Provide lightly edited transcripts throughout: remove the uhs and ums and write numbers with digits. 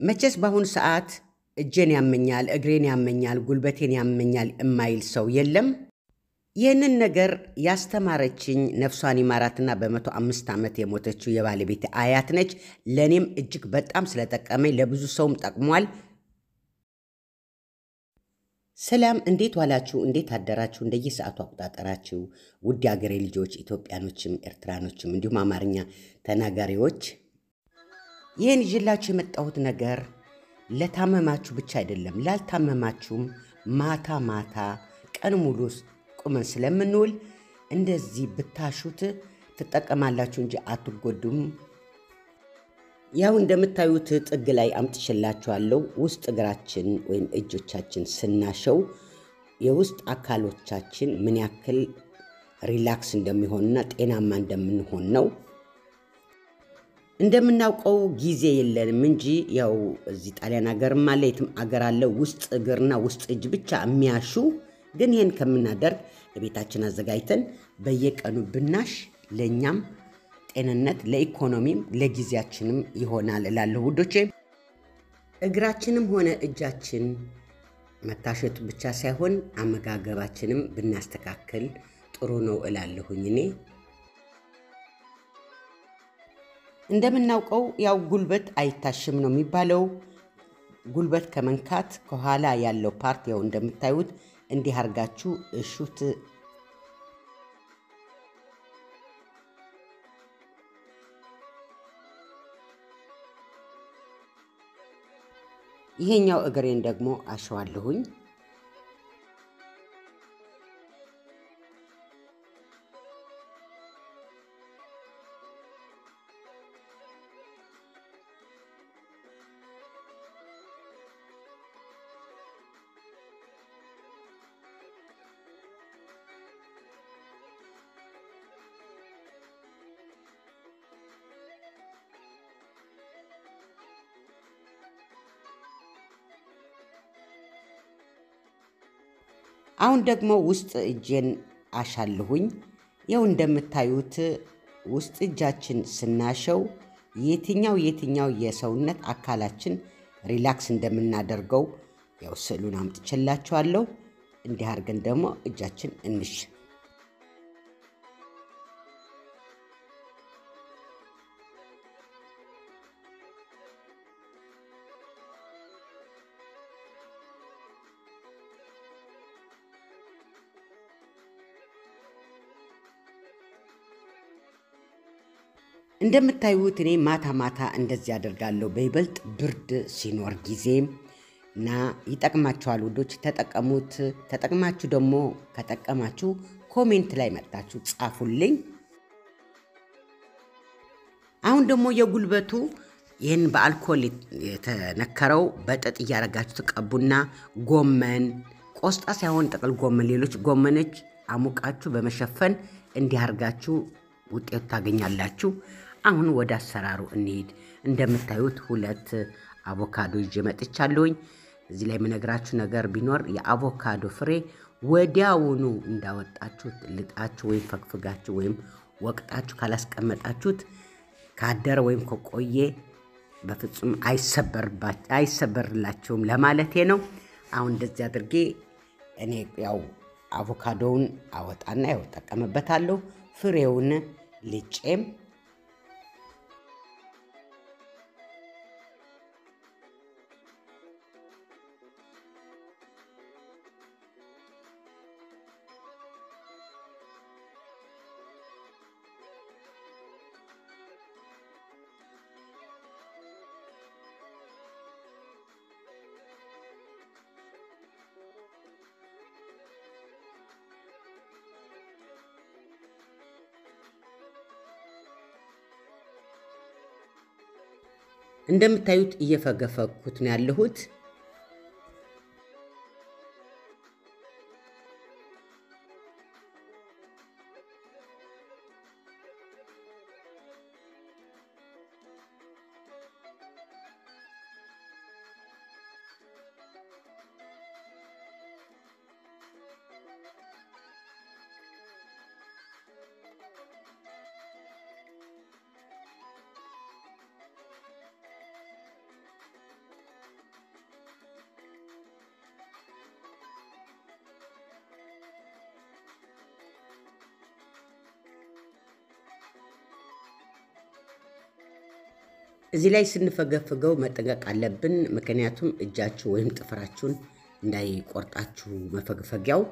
መቼስ በአሁኑ ሰዓት እጄን ያመኛል፣ እግሬን ያመኛል፣ ጉልበቴን ያመኛል እማይል ሰው የለም። ይህንን ነገር ያስተማረችኝ ነፍሷን ይማራትና በ105 ዓመት የሞተችው የባለቤቴ አያት ነች። ለእኔም እጅግ በጣም ስለጠቀመኝ ለብዙ ሰውም ጠቅሟል። ሰላም፣ እንዴት ዋላችሁ? እንዴት አደራችሁ? እንደየሰዓቱ አቆጣጠራችሁ ውድ የአገሬ ልጆች ኢትዮጵያኖችም ኤርትራኖችም እንዲሁም አማርኛ ተናጋሪዎች፣ ይህን ይዤላችሁ የመጣሁት ነገር ለታመማችሁ ብቻ አይደለም፣ ላልታመማችሁም ማታ ማታ ቀን ሙሉ ቁመን ስለምንውል እንደዚህ ብታሹት ትጠቀማላችሁ እንጂ አትጎዱም። ያው እንደምታዩት ጥግ ላይ አምጥቼላችኋለሁ። ውስጥ እግራችን ወይም እጆቻችን ስናሸው የውስጥ አካሎቻችን ምን ያክል ሪላክስ እንደሚሆንና ጤናማ እንደምንሆን ነው። እንደምናውቀው ጊዜ የለንም እንጂ ያው እዚህ ጣሊያን ሀገርም አለ የትም ሀገር አለ ውስጥ እግርና ውስጥ እጅ ብቻ የሚያሹ። ግን ይሄን ከምናደርግ ለቤታችን አዘጋጅተን በየቀኑ ብናሽ ለኛም ጤንነት ለኢኮኖሚም ለጊዜያችንም ይሆናል እላለሁ ውዶቼ። እግራችንም ሆነ እጃችን መታሸቱ ብቻ ሳይሆን አመጋገባችንም ብናስተካክል ጥሩ ነው እላለሁኝ እኔ። እንደምናውቀው ያው ጉልበት አይታሽም ነው የሚባለው። ጉልበት ከመንካት ከኋላ ያለው ፓርት ያው እንደምታዩት እንዲህ አርጋችሁ እሹት። ይሄኛው እግሬን ደግሞ አሸዋለሁኝ። አሁን ደግሞ ውስጥ እጄን አሻለሁኝ። ያው እንደምታዩት ውስጥ እጃችን ስናሸው የትኛው የሰውነት አካላችን ሪላክስ እንደምናደርገው ያው ስዕሉን አምጥቼላችኋለሁ። እንዲህ አድርገን ደግሞ እጃችን እንሽ። እንደምታዩት እኔ ማታ ማታ እንደዚህ አደርጋለሁ በይበልጥ ብርድ ሲኖር ጊዜና ይጠቅማችኋል ውዶች፣ ተጠቀሙት። ተጠቅማችሁ ደግሞ ከጠቀማችሁ ኮሜንት ላይ መጣችሁ ጻፉልኝ። አሁን ደግሞ የጉልበቱ ይህን በአልኮል የተነከረው በጥጥ እያረጋችሁ ተቀቡና ጎመን፣ ቆስጣ ሳይሆን ጥቅል ጎመን፣ ሌሎች ጎመኖች አሙቃችሁ በመሸፈን እንዲህ አርጋችሁ ውጤት ታገኛላችሁ። አሁን ወደ አሰራሩ እንሂድ። እንደምታዩት 2 አቮካዶ ይዤ መጥቻለሁኝ። እዚህ ላይ የምነግራችሁ ነገር ቢኖር የአቮካዶ ፍሬ ወዲያውኑ እንዳወጣችሁት ልጣችሁ ወይም ፈግፍጋችሁ ወይም ወቅጣችሁ ካላስቀመጣችሁት ካደረ ወይም ከቆየ በፍጹም አይሰበርላችሁም ለማለቴ ነው። አሁን እንደዚህ አድርጌ እኔ ያው አቮካዶውን አወጣና ያው ተጠቀምበታለሁ። ፍሬውን ልጬም እንደምታዩት እየፈገፈኩት ነው ያለሁት። እዚህ ላይ ስንፈገፍገው መጠንቀቅ አለብን። ምክንያቱም እጃችሁ ወይም ጥፍራችሁን እንዳይቆርጣችሁ መፈግፈጊያው።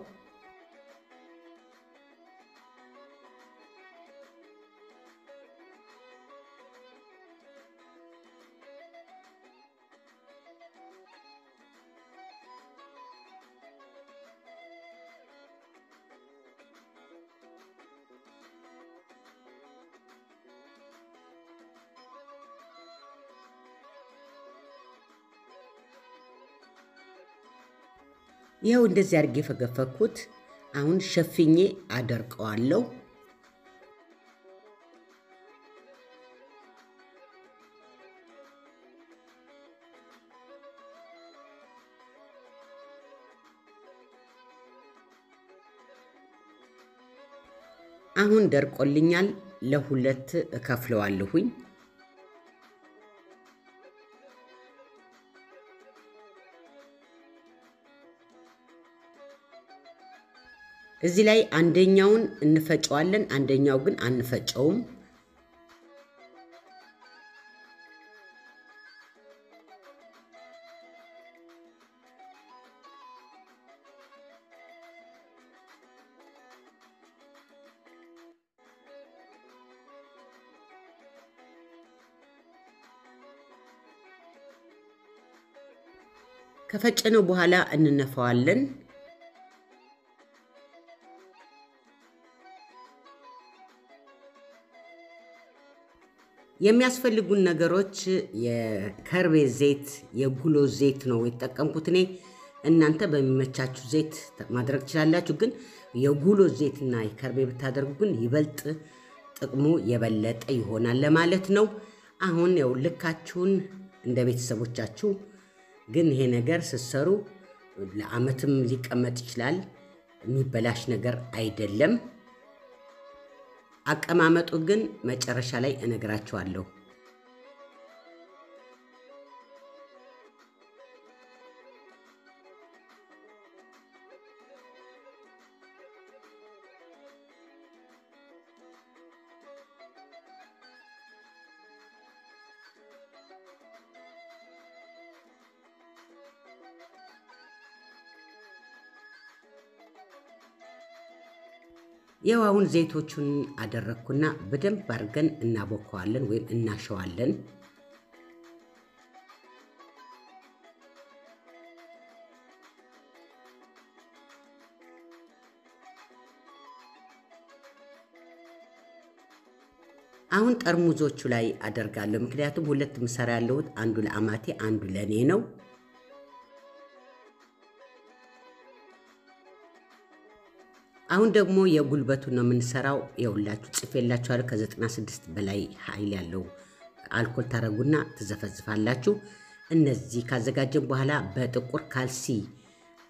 ይኸው እንደዚህ አድርጌ ፈገፈኩት። አሁን ሸፍኜ አደርቀዋለሁ። አሁን ደርቆልኛል። ለሁለት እከፍለዋለሁኝ። እዚህ ላይ አንደኛውን እንፈጨዋለን፣ አንደኛው ግን አንፈጨውም። ከፈጨነው በኋላ እንነፋዋለን። የሚያስፈልጉን ነገሮች የከርቤ ዘይት፣ የጉሎ ዘይት ነው የተጠቀምኩት እኔ። እናንተ በሚመቻችሁ ዘይት ማድረግ ትችላላችሁ፣ ግን የጉሎ ዘይትና የከርቤ ብታደርጉ ግን ይበልጥ ጥቅሙ የበለጠ ይሆናል ለማለት ነው። አሁን ያው ልካችሁን እንደ ቤተሰቦቻችሁ፣ ግን ይሄ ነገር ስትሰሩ ለዓመትም ሊቀመጥ ይችላል፣ የሚበላሽ ነገር አይደለም። አቀማመጡ ግን መጨረሻ ላይ እነግራችኋለሁ። ይኸው አሁን ዘይቶቹን አደረኩና በደንብ አድርገን እናቦከዋለን ወይም እናሸዋለን። አሁን ጠርሙዞቹ ላይ አደርጋለሁ፣ ምክንያቱም ሁለት ምሰራ ያለሁት አንዱ ለአማቴ አንዱ ለኔ ነው። አሁን ደግሞ የጉልበቱን ነው የምንሰራው። ይኸውላችሁ ጽፌላችኋለሁ። ከ96 በላይ ኃይል ያለው አልኮል ታረጉና ትዘፈዝፋላችሁ። እነዚህ ካዘጋጀን በኋላ በጥቁር ካልሲ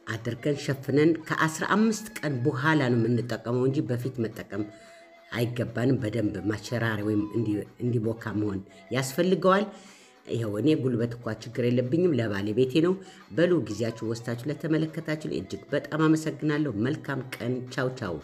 አድርገን ሸፍነን ከ15 ቀን በኋላ ነው የምንጠቀመው እንጂ በፊት መጠቀም አይገባንም። በደንብ ማሸራሪ ወይም እንዲቦካ መሆን ያስፈልገዋል። ይኸው እኔ ጉልበት እንኳ ችግር የለብኝም፣ ለባለቤቴ ነው። በሉ ጊዜያችሁ ወስታችሁ ለተመለከታችሁ እጅግ በጣም አመሰግናለሁ። መልካም ቀን። ቻው ቻው።